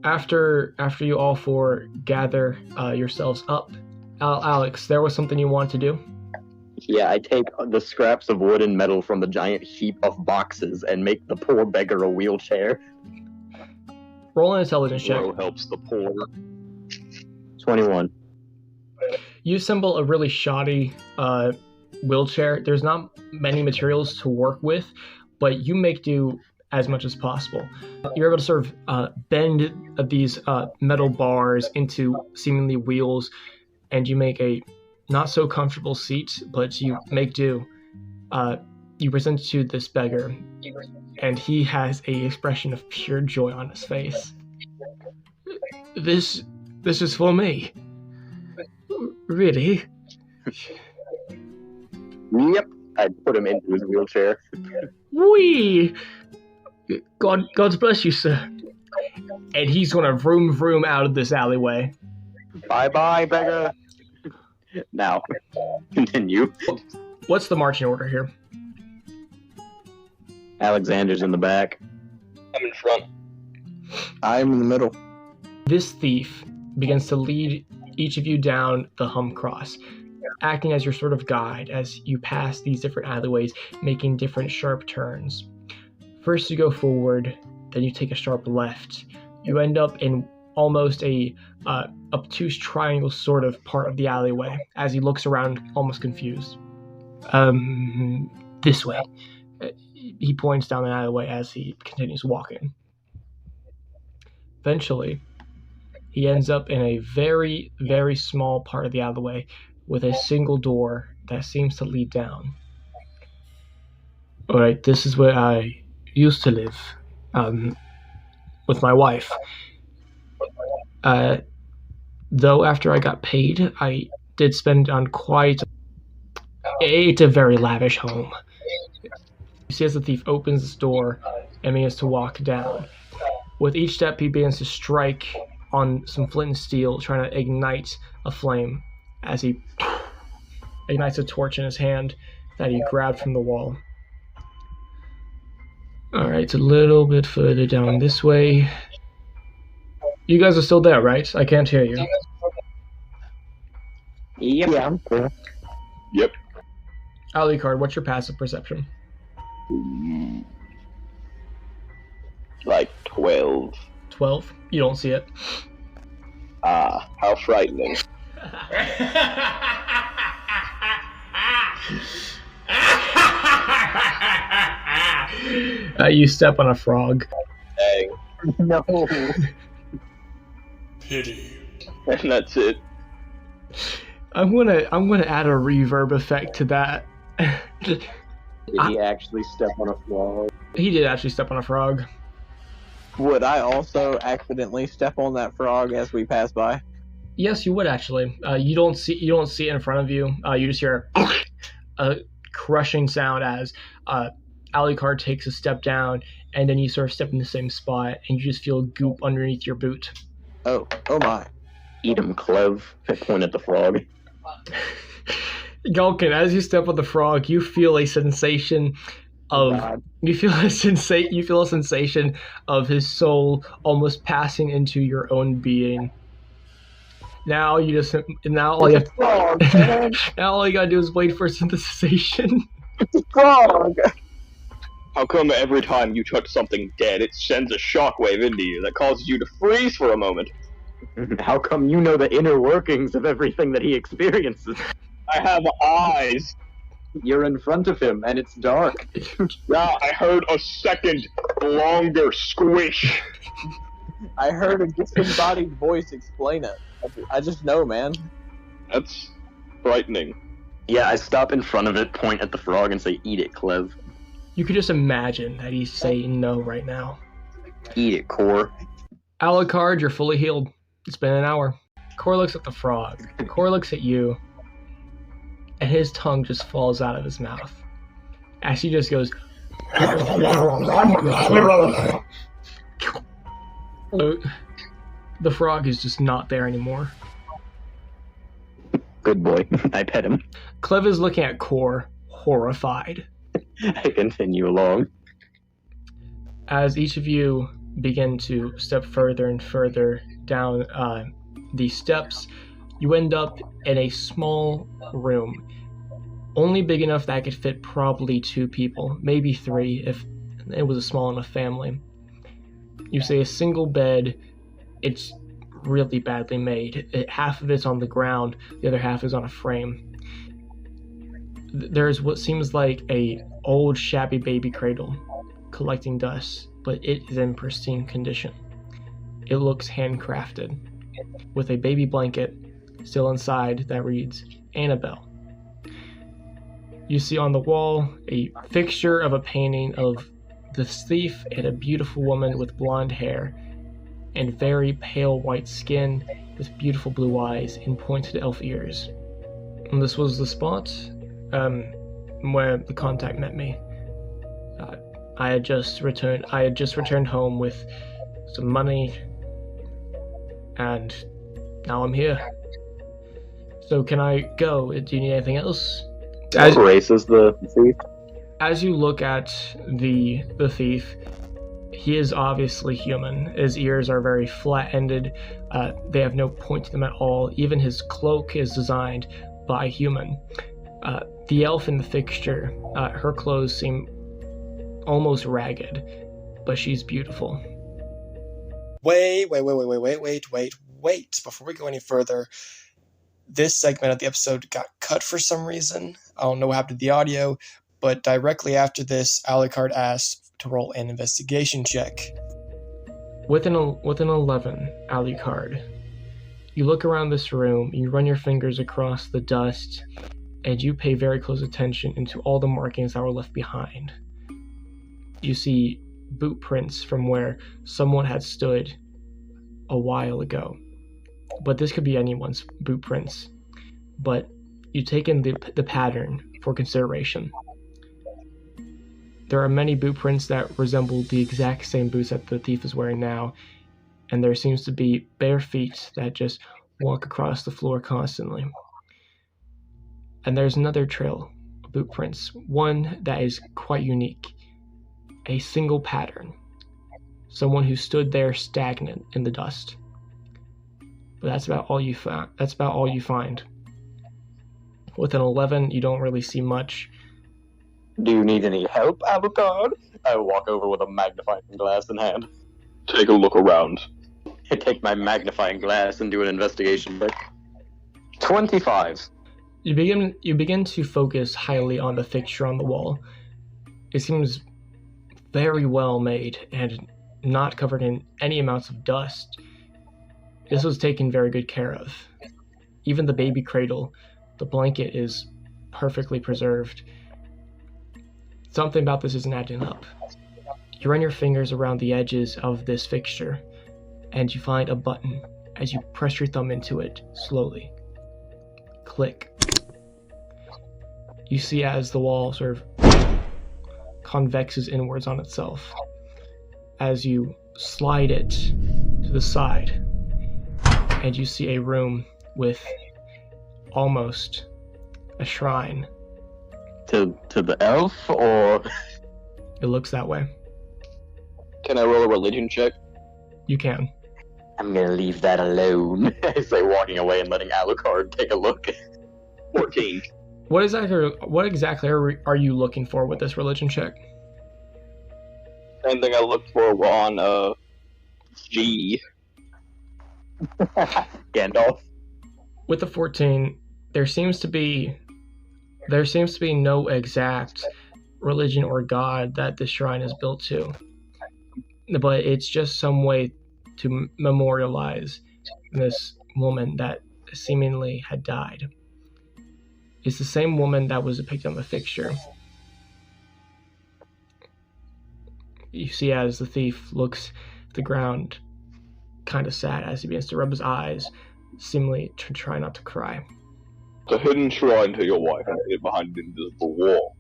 After you all four gather yourselves up, Alex, there was something you wanted to do? Yeah, I take the scraps of wood and metal from the giant heap of boxes and make the poor beggar a wheelchair. Roll an intelligence check. Bro helps the poor. 21. You assemble a really shoddy wheelchair. There's not many materials to work with, but you make do as much as possible. You're able to sort of bend these metal bars into seemingly wheels, and you make a not so comfortable seat, but you make do. You present it to this beggar, and he has a expression of pure joy on his face. This is for me. Really? Yep. I put him into his wheelchair. Whee! God bless you, sir. And he's gonna vroom out of this alleyway. Bye-bye, beggar. Now, continue. What's the marching order here? Alexander's in the back. I'm in front. I'm in the middle. This thief begins to lead each of you down the hum cross, acting as your sort of guide as you pass these different alleyways, making different sharp turns. First you go forward, then you take a sharp left. You end up in almost a obtuse triangle sort of part of the alleyway as he looks around almost confused. This way. He points down the alleyway as he continues walking. Eventually, he ends up in a very, very small part of the alleyway with a single door that seems to lead down. Alright, this is where I used to live, with my wife. Though after I got paid, I did spend on it's a very lavish home. You see as the thief opens this door and begins to walk down. With each step, he begins to strike on some flint and steel, trying to ignite a flame as he ignites a torch in his hand that he grabbed from the wall. Alright, it's a little bit further down this way. You guys are still there, right? I can't hear you. Yep. Yeah, I'm cool. Yep. Alucard, what's your passive perception? Like 12. 12? You don't see it. Ah, how frightening. You step on a frog. Dang. No. Pity. And that's it. I'm gonna add a reverb effect to that. Did he actually step on a frog? He did actually step on a frog. Would I also accidentally step on that frog as we pass by? Yes, you would actually. You don't see it in front of you. You just hear a crushing sound as Alucard takes a step down, and then you sort of step in the same spot, and you just feel goop underneath your boot. Oh my. Eat him, Clove. I point at the frog. Galkin, as you step on the frog, you feel a sensation of you feel a sensation of his soul almost passing into your own being. Now all you gotta do is wait for synthesization. Frog! How come every time you touch something dead, it sends a shockwave into you that causes you to freeze for a moment? How come you know the inner workings of everything that he experiences? I have eyes. You're in front of him, and it's dark. Yeah, I heard a second longer squish. I heard a disembodied voice explain it. I just know, man. That's frightening. Yeah, I stop in front of it, point at the frog, and say, "Eat it, Clev. You could just imagine that he's saying no right now. Eat it, Core." Alucard, you're fully healed. It's been an hour. Core looks at the frog. Core looks at you. And his tongue just falls out of his mouth. As he just goes... The frog is just not there anymore. Good boy. I pet him. Clev is looking at Core, horrified. I continue along. As each of you begin to step further and further down these steps, you end up in a small room, only big enough that could fit probably 2 people, maybe 3 if it was a small enough family. You see a single bed. It's really badly made. Half of it's on the ground, the other half is on a frame. There's what seems like a old shabby baby cradle collecting dust, but it is in pristine condition. It looks handcrafted, with a baby blanket still inside that reads Annabelle. You see on the wall a fixture of a painting of the thief and a beautiful woman with blonde hair and very pale white skin with beautiful blue eyes and pointed elf ears. And this was the spot where the contact met me. I had just returned home with some money, and now I'm here. So can I go? Do you need anything else? What race is the thief? As you look at the thief, he is obviously human. His ears are very flat-ended. They have no point to them at all. Even his cloak is designed by a human. The elf in the fixture, her clothes seem almost ragged, but she's beautiful. Wait. Before we go any further, this segment of the episode got cut for some reason. I don't know what happened to the audio, but directly after this, Alucard asked to roll an investigation check. With an 11, Alucard, you look around this room, you run your fingers across the dust, and you pay very close attention into all the markings that were left behind. You see boot prints from where someone had stood a while ago. But this could be anyone's boot prints. But you take in the pattern for consideration. There are many boot prints that resemble the exact same boots that the thief is wearing now, and there seems to be bare feet that just walk across the floor constantly. And there's another trail of boot prints, one that is quite unique. A single pattern. Someone who stood there stagnant in the dust. But that's about all you find. With an 11, you don't really see much. Do you need any help, Alucard? I walk over with a magnifying glass in hand. Take a look around. I take my magnifying glass and do an investigation check. 25. You begin to focus highly on the fixture on the wall. It seems very well made and not covered in any amounts of dust. This was taken very good care of. Even the baby cradle, the blanket is perfectly preserved. Something about this isn't adding up. You run your fingers around the edges of this fixture, and you find a button as you press your thumb into it slowly. Click. You see as the wall sort of convexes inwards on itself as you slide it to the side, and you see a room with almost a shrine. To the elf, or? It looks that way. Can I roll a religion check? You can. I'm gonna leave that alone. I say, walking away and letting Alucard take a look. 14. What exactly are you looking for with this religion check? Same thing I looked for on G. Gandalf. With the 14, there seems to be no exact religion or god that this shrine is built to, but it's just some way to memorialize this woman that seemingly had died. It's the same woman that was depicted on the fixture. You see as the thief looks at the ground, kind of sad as he begins to rub his eyes, seemingly to try not to cry. The hidden shrine to your wife and hid behind an invisible wall.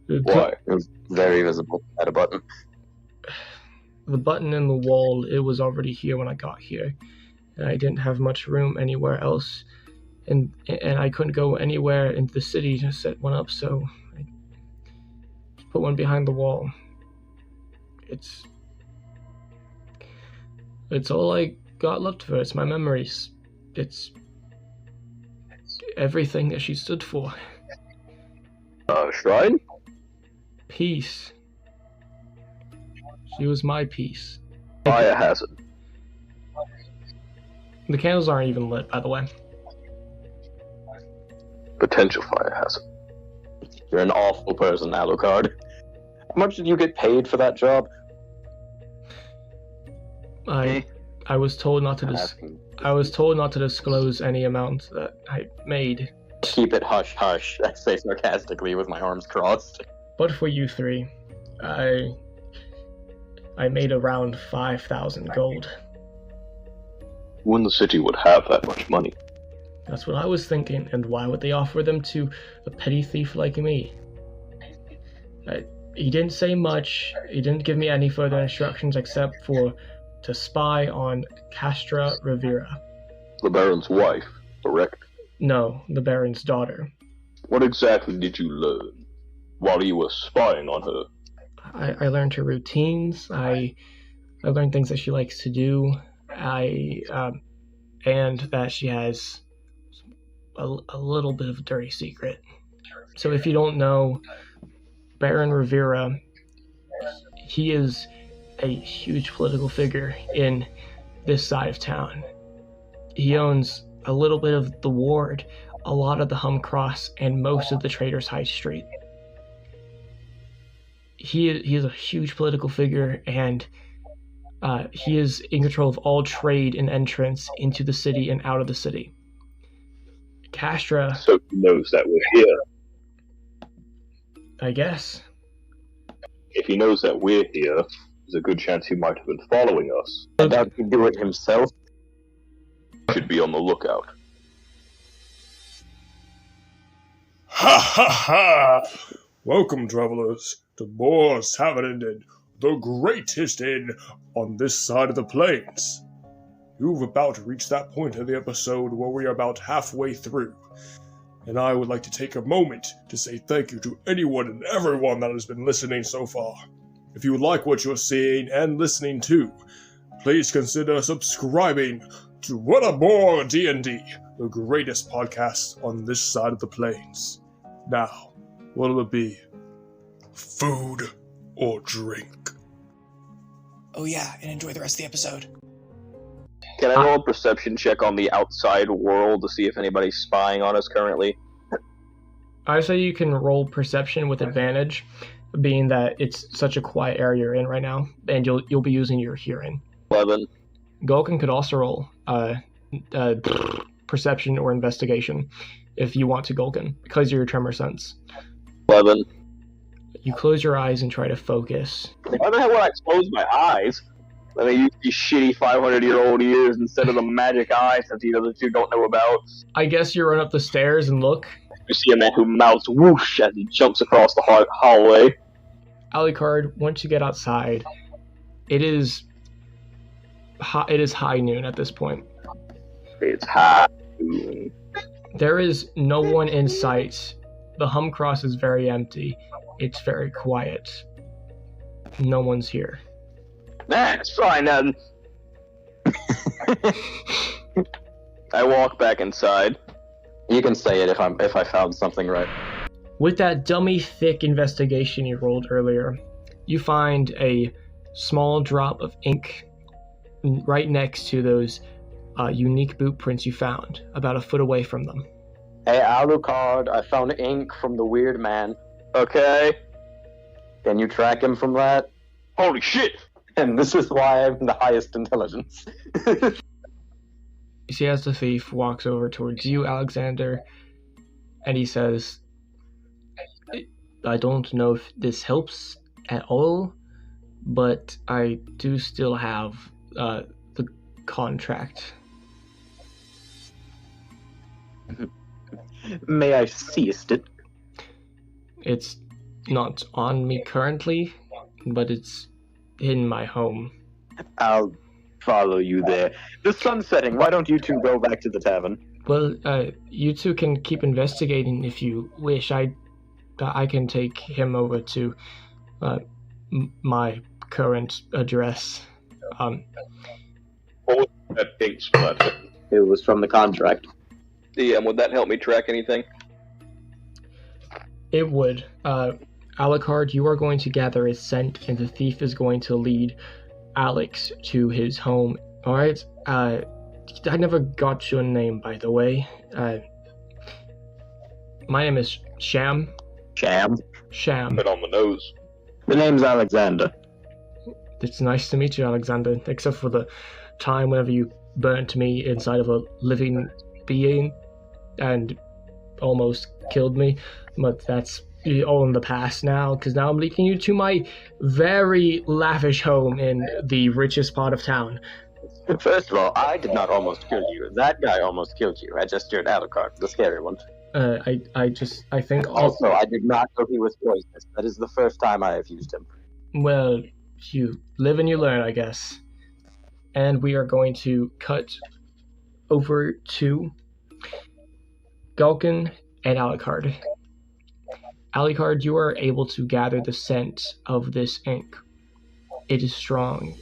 Why? It was very visible. At a button. The button in the wall, it was already here when I got here. And I didn't have much room anywhere else. And I couldn't go anywhere into the city to set one up, so I put one behind the wall. It's It's all I got left for. It's my memories. It's everything that she stood for. Shrine? Peace. She was my peace. Fire hazard. The candles aren't even lit, by the way. Potential fire hazard. You're an awful person, Alucard. How much did you get paid for that job? I was told not to disclose any amount that I made. Keep it hush hush, I say sarcastically with my arms crossed. But for you three, I made around 5,000 gold. Who in the city would have that much money? That's what I was thinking, and why would they offer them to a petty thief like me? He didn't say much. He didn't give me any further instructions except for to spy on Castra Rivera. The Baron's wife, correct? No, the Baron's daughter. What exactly did you learn while you were spying on her? I learned her routines. I learned things that she likes to do. And that she has a little bit of a dirty secret. So if you don't know, Baron Rivera, he is a huge political figure in this side of town. He owns a little bit of the ward, a lot of the Hum Cross, and most of the Traders High Street. He is a huge political figure, and he is in control of all trade and entrance into the city and out of the city. Castra... So he knows that we're here. I guess. If he knows that we're here, there's a good chance he might have been following us. I doubt he'd do it himself. Should be on the lookout. Ha ha ha! Welcome, travelers, to Boar's Tavern Inn, the greatest inn on this side of the plains. You've about reached that point of the episode where we are about halfway through, and I would like to take a moment to say thank you to anyone and everyone that has been listening so far. If you like what you're seeing and listening to, please consider subscribing to What a More D&D, the greatest podcast on this side of the plains. Now, what'll it be? Food or drink? Oh yeah, and enjoy the rest of the episode. Can I roll a perception check on the outside world to see if anybody's spying on us currently? I say you can roll perception with advantage, being that it's such a quiet area you're in right now, and you'll be using your hearing. 11. Galkin could also roll perception or investigation if you want to, Galkin, because of your tremor sense. 11. You close your eyes and try to focus. Why the hell would I close my eyes? Let me use these shitty 500-year-old ears instead of the magic eyes that the other two don't know about. I guess you run up the stairs and look. You see a man who mouths whoosh as he jumps across the hallway. Alucard, once you get outside, it is high noon at this point. It's high. There is no one in sight. The Hum Cross is very empty. It's very quiet. No one's here. That's fine then. I walk back inside. You can say it if I found something right. With that dummy thick investigation you rolled earlier, you find a small drop of ink right next to those unique boot prints you found, about a foot away from them. Hey, Alucard, I found ink from the weird man. Okay. Can you track him from that? Holy shit! And this is why I'm the highest intelligence. You see as the thief walks over towards you, Alexander, and he says, I don't know if this helps at all, but I do still have the contract. May I seize it? It's not on me currently, but it's in my home. I'll follow you there. The sun's setting. Why don't you two go back to the tavern? Well, you two can keep investigating if you wish. I can take him over to my current address. that ink splatter? It was from the contract. DM, would that help me track anything? It would. Alucard, you are going to gather a scent, and the thief is going to lead Alex to his home. Alright? I never got your name, by the way. My name is Sham. Sham? Sham. Bit on the nose. The name's Alexander. It's nice to meet you, Alexander, except for the time whenever you burnt me inside of a living being and almost killed me. But that's all in the past now, because now I'm leading you to my very lavish home in the richest part of town. First of all, I did not almost kill you. That guy almost killed you. I just scared Alucard, the scary one. I think Also, I did not know he was poisonous. That is the first time I have used him. Well, you live and you learn, I guess. And we are going to cut over to Galkin and Alucard. Alucard, you are able to gather the scent of this ink. It is strong.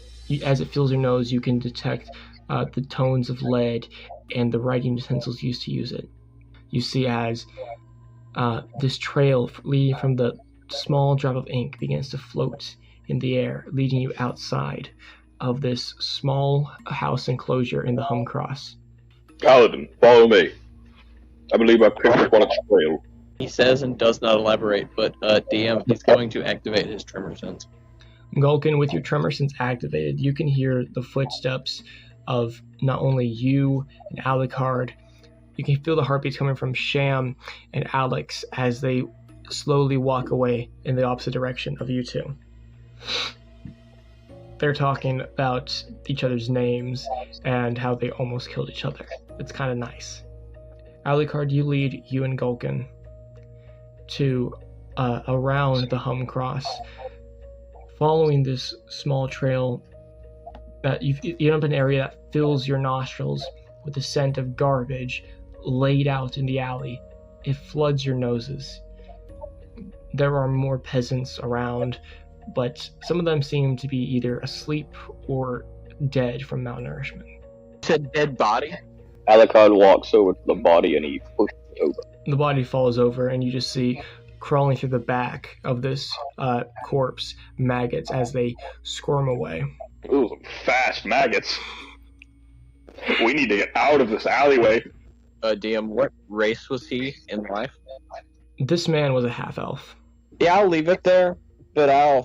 As it fills your nose, you can detect the tones of lead and the writing utensils used to use it. You see as this trail leading from the small drop of ink begins to float in the air, leading you outside of this small house enclosure in the Humcross. Paladin, follow me. I believe I picked up on a trail. He says and does not elaborate, but DM, he's going to activate his tremor sense. Galkin, with your tremor sense activated, you can hear the footsteps of not only you and Alucard. You can feel the heartbeats coming from Sham and Alex as they slowly walk away in the opposite direction of you two. They're talking about each other's names and how they almost killed each other. It's kind of nice. Alucard, you lead you and Galkin to around the Humcross, following this small trail that you end up in an area that fills your nostrils with the scent of garbage laid out in the alley. It floods your noses. There are more peasants around, but some of them seem to be either asleep or dead from malnourishment. You said dead body? Alucard walks over to the body and he pushes it over. The body falls over, and you just see crawling through the back of this corpse maggots as they squirm away. Ooh, some fast maggots. We need to get out of this alleyway. DM, what race was he in life? This man was a half-elf. Yeah, I'll leave it there, but I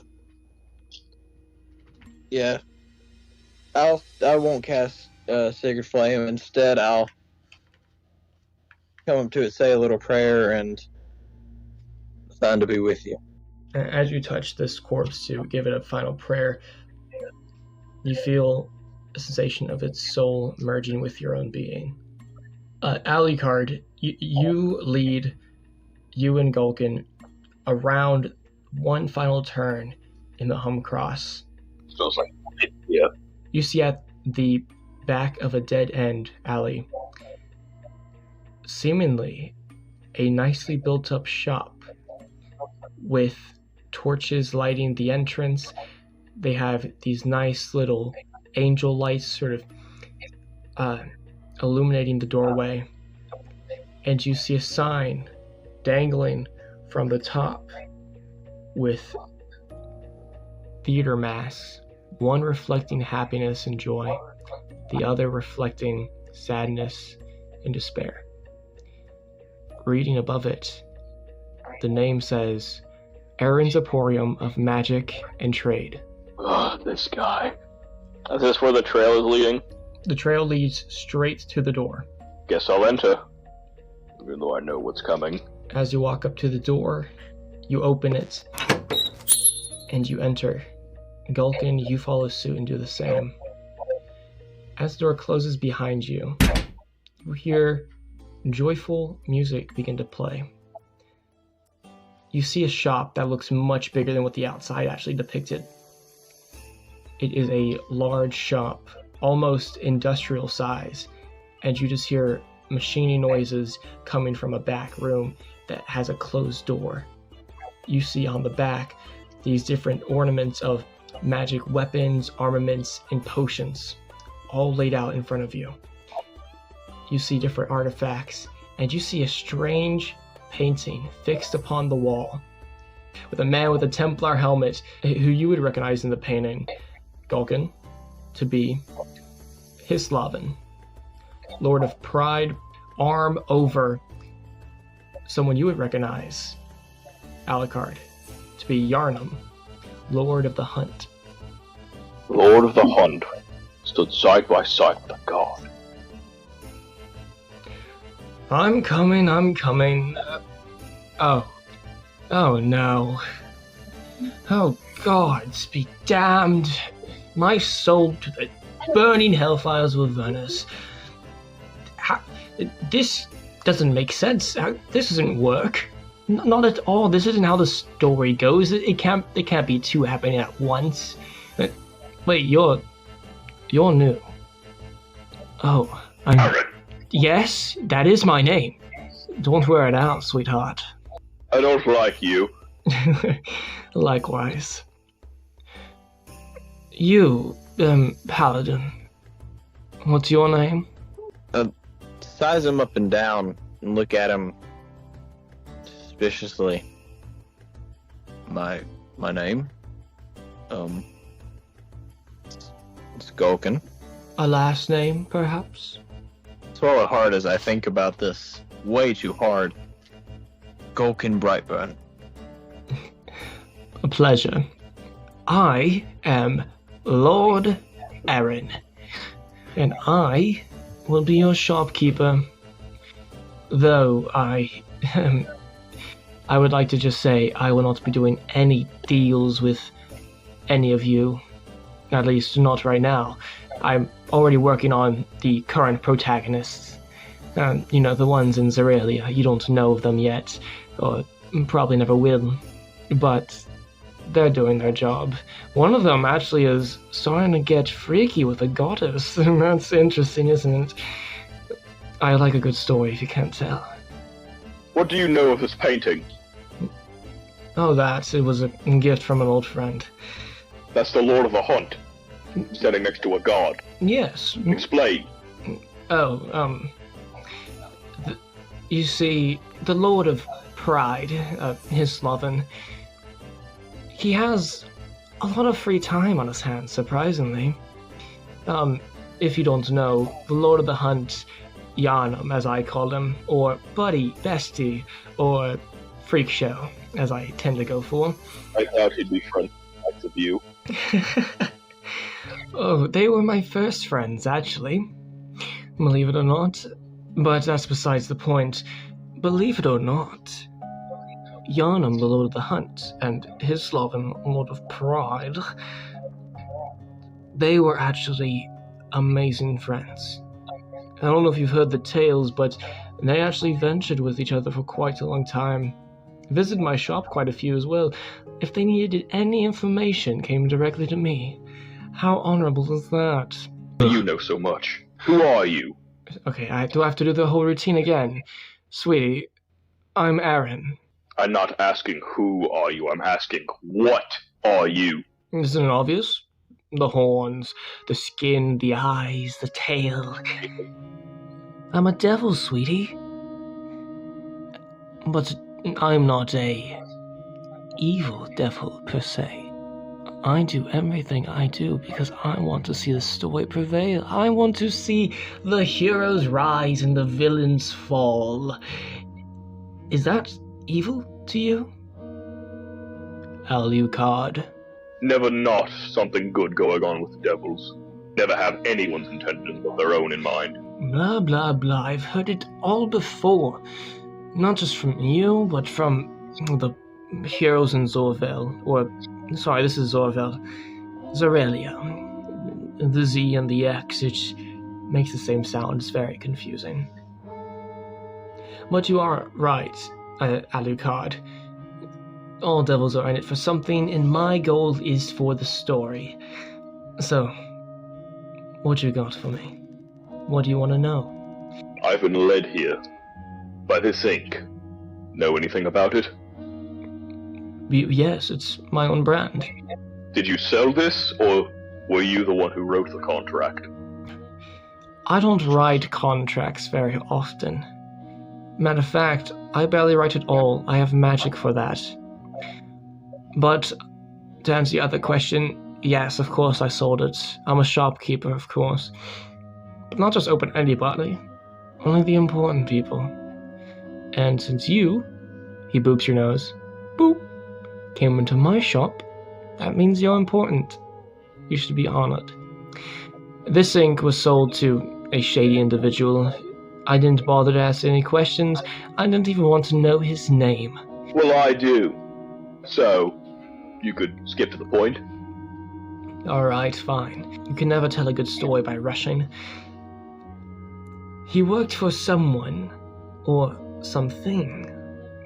won't cast Sacred Flame. Instead, I'll come up to it, say a little prayer, and sign to be with you. As you touch this corpse to give it a final prayer, you feel a sensation of its soul merging with your own being. Alucard, you lead you and Galkin around one final turn in the Humcross. Smells like yeah. You see at the back of a dead-end alley, seemingly a nicely built-up shop with torches lighting the entrance. They have these nice little angel lights sort of illuminating the doorway. And you see a sign dangling from the top with theater masks, one reflecting happiness and joy, the other reflecting sadness and despair. Reading above it, the name says, Aaron's Emporium of Magic and Trade. Ugh, this guy. Is this where the trail is leading? The trail leads straight to the door. Guess I'll enter. Even though I know what's coming. As you walk up to the door, you open it, and you enter. Galkin, you follow suit and do the same. As the door closes behind you, you hear joyful music begin to play. You see a shop that looks much bigger than what the outside actually depicted. It is a large shop, almost industrial size, and you just hear machining noises coming from a back room that has a closed door. You see on the back these different ornaments of magic weapons, armaments, and potions, all laid out in front of you. You see different artifacts, and you see a strange painting fixed upon the wall with a man with a Templar helmet who you would recognize in the painting, Galkin, to be Hislavin, Lord of Pride, arm over someone you would recognize, Alucard, to be Yarnum, Lord of the Hunt. Lord of the Hunt stood side by side with a god. I'm coming. Oh no. Oh, gods be damned. My soul to the burning hellfires of Avernus. This doesn't make sense. This doesn't work. Not at all. This isn't how the story goes. It can't be two happening at once. Wait, you're new. Oh, yes, that is my name. Don't wear it out, sweetheart. I don't like you. Likewise. You, Paladin. What's your name? Size him up and down and look at him suspiciously. My name? It's Galkin. A last name, perhaps? Swallow it hard as I think about this. Way too hard. Galkin Brightburn. A pleasure. I am Lord Aaron, and I will be your shopkeeper. Though I would like to just say I will not be doing any deals with any of you. At least not right now. I'm already working on the current protagonists. The ones in Zerelia. You don't know of them yet, or probably never will. But they're doing their job. One of them actually is starting to get freaky with a goddess, and that's interesting, isn't it? I like a good story, if you can't tell. What do you know of this painting? Oh, it was a gift from an old friend. That's the Lord of the Hunt, standing next to a god. Yes. Explain. You see, the Lord of Pride, Hislavin, he has a lot of free time on his hands, surprisingly. If you don't know, the Lord of the Hunt, Yarnum, as I call him, or Buddy, Bestie, or Freak Show, as I tend to go for. I thought he'd be friends with you. Oh, they were my first friends, actually. Believe it or not. But that's besides the point. Believe it or not, Yarnum, the Lord of the Hunt, and Hislavin, Lord of Pride, they were actually amazing friends. I don't know if you've heard the tales, but they actually ventured with each other for quite a long time. Visited my shop quite a few as well. If they needed any information, came directly to me. How honorable is that? You know so much. Who are you? Okay, do I have to do the whole routine again? Sweetie, I'm Aaron. I'm not asking who are you, I'm asking what are you? Isn't it obvious? The horns, the skin, the eyes, the tail. I'm a devil, sweetie. But I'm not a evil devil, per se. I do everything I do because I want to see the story prevail. I want to see the heroes rise and the villains fall. Is that evil to you? Alucard. Never not something good going on with devils. Never have anyone's intentions but their own in mind. Blah, blah, blah. I've heard it all before. Not just from you, but from the heroes in Zorvel. Sorry, this is Zorvel. Zerelia. The Z and the X, which makes the same sound. It's very confusing. But you are right, Alucard. All devils are in it for something, and my goal is for the story. So, what you got for me? What do you want to know? I've been led here by this ink. Know anything about it? Yes, it's my own brand. Did you sell this, or were you the one who wrote the contract? I don't write contracts very often. Matter of fact, I barely write at all. I have magic for that. But to answer the other question, yes, of course I sold it. I'm a shopkeeper, of course. But not just open anybody. Only the important people. And since you, he boops your nose, boop, came into my shop, that means you're important. You should be honored. This ink was sold to a shady individual. I didn't bother to ask any questions. I didn't even want to know his name. Well, I do. So, you could skip to the point. Alright, fine. You can never tell a good story by rushing. He worked for someone, or something,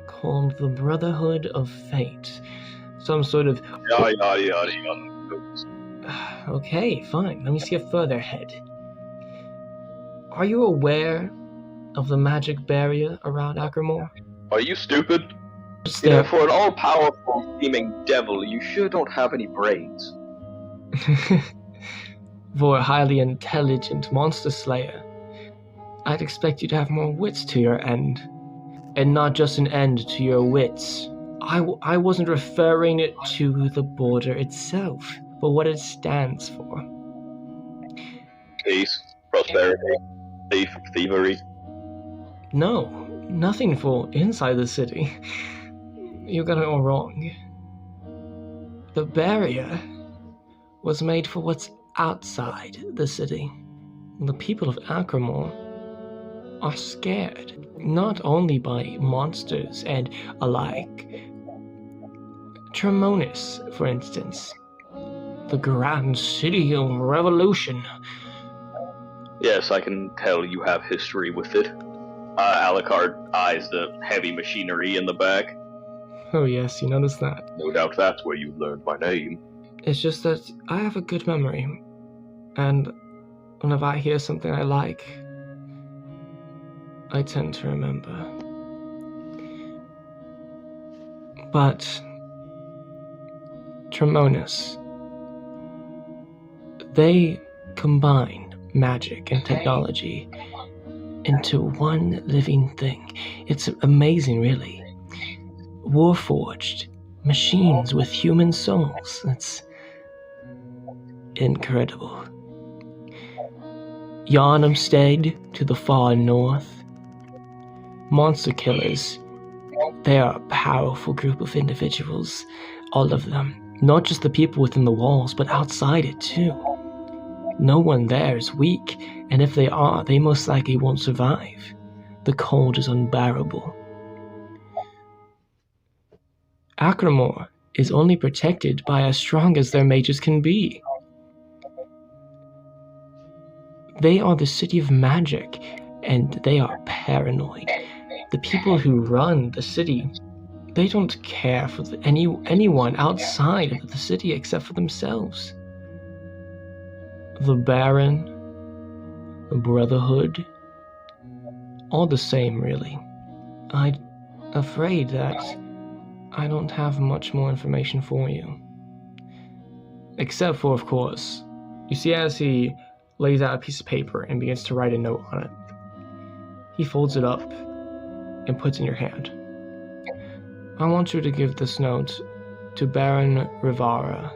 called the Brotherhood of Fate. Some sort of... Yada, yada. Okay, fine. Let me skip further ahead. Are you aware of the magic barrier around Ackermore? Are you stupid? It's You know, there. for an all-powerful seeming devil, you sure don't have any brains. For a highly intelligent monster slayer, I'd expect you to have more wits to your end. And not just an end to your wits. I wasn't referring it to the border itself, but what it stands for. Peace, prosperity, thievery. No, nothing for inside the city. You got it all wrong. The barrier was made for what's outside the city. The people of Ackermore are scared, not only by monsters and alike. Tremonis, for instance. The grand city of revolution. Yes, I can tell you have history with it. Alucard eyes the heavy machinery in the back. Oh yes, you noticed that. No doubt that's where you learned my name. It's just that I have a good memory. And whenever I hear something I like, I tend to remember. But Tremonis, they combine magic and technology into one living thing. It's amazing, really. Warforged machines with human souls. It's incredible. Yarnumstead to the far north. Monster killers. They are a powerful group of individuals. All of them. Not just the people within the walls, but outside it too. No one there is weak, and if they are, they most likely won't survive. The cold is unbearable. Ackermore is only protected by as strong as their mages can be. They are the city of magic, and they are paranoid. The people who run the city, they don't care for anyone outside of the city except for themselves. The Baron, the Brotherhood, all the same, really. I'm afraid that I don't have much more information for you. Except for, of course, you see as he lays out a piece of paper and begins to write a note on it. He folds it up and puts it in your hand. I want you to give this note to Baron Rivara.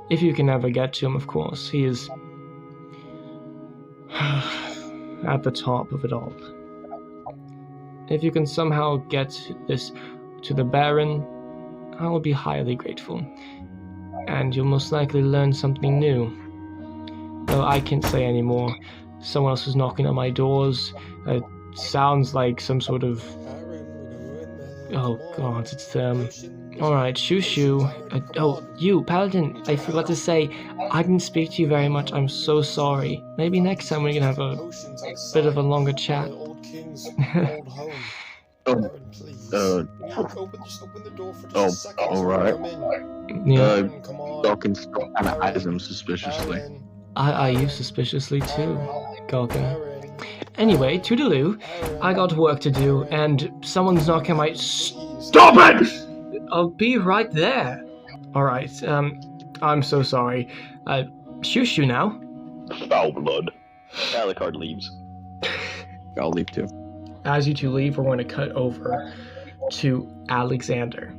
If you can ever get to him, of course. He is at the top of it all. If you can somehow get this to the Baron, I will be highly grateful. And you'll most likely learn something new. Though I can't say anymore. Someone else is knocking on my doors. It sounds like some sort of... Oh god, it's them. Alright, shoo. Oh, you, Paladin, I forgot to say, I didn't speak to you very much. I'm so sorry. Maybe next time we can have a bit of a longer chat. Alright. Yeah. Galkin still kind of eyes him suspiciously. I you suspiciously too, Galkin. Anyway, toodaloo, I got work to do, and someone's knocking my... Stop it! I'll be right there. Alright, I'm so sorry. Shoo now. Foul blood. Alucard leaves. I'll leave too. As you two leave, we're going to cut over to Alexander.